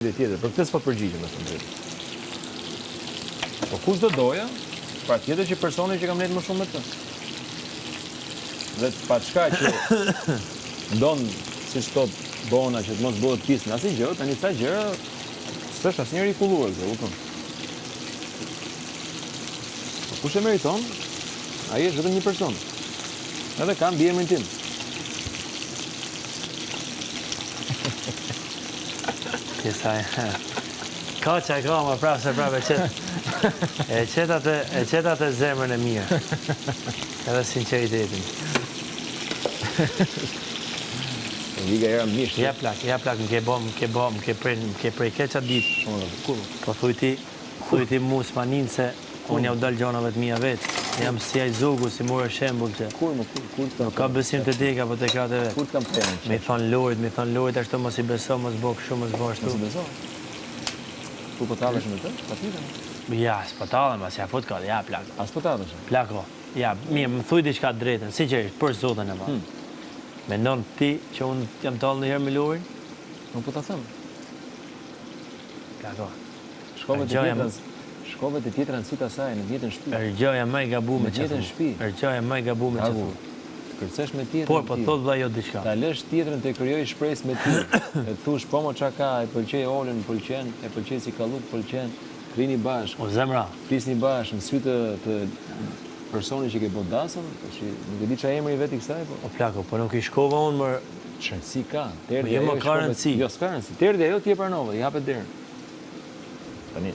tjetër, për këtë s'po përgjigjem me të drejtë. Po kush do doja, pra tjetër që personi që kam nejtë më shumë me të. Dhe pa çka që ndon, siç thot Bona, që të mos bëhet pisë në asnjë gjë, tani sa gjëra s'është asnjëri i kulluar kjo, kupton. Po kush e meriton, ai është vetëm një person. Edhe ka mbi emrin tim. Kësaj. Ka që ka, më prapë se prapë e qetat e zemrën e mirë. Edhe sinceritetin. Liga era misht. Ja plak, më ke prej keqa ditë. Po thuj ti mu s'manin se unë jau dal gjonave të mija vetë. Jam si aj zogu, si more shembull që nuk ka besim të dika, po të kratë e vetë. Kur kam tenë? Me i thonë lojt, ashtu mos i beso, mos bo kështu, mos bo ashtu. Mos i beso? Kur po talësh me të? Patjetër. Ja, s'po talëm, as ja fut ka, ja plak. As po talësh? Plako, ja, mirë, më thuj diçka drejtën, sinqerisht, për zotën e ma. Mendon ti që unë jam talë në herë me lorin? Nuk po ta them. Plako. Shkove të tjetra në sytë asaj, në tjetën shtëpi. Rgjoja më i gabuar me që thu. Rgjoja më i gabuar me që thu. Kërcesh me tjetrën. Po thot vlla jo diçka. Ta lësh tjetrën të krijoj shpresë me ty. E thush po mo çka ka, e pëlqej Olën, pëlqen, e pëlqej si kalluk, pëlqen. Krini bashkë. O zemra. Flisni bashkë në sy të personit që ke bërë dasëm, nuk e di çfarë emri vet i kësaj, po. O plako, po nuk i shkova unë më si ka. Derdhja jo më ka rëndësi. Jo, s'ka rëndësi. Derdhja ajo ti e pranove, i hapet derën. Tani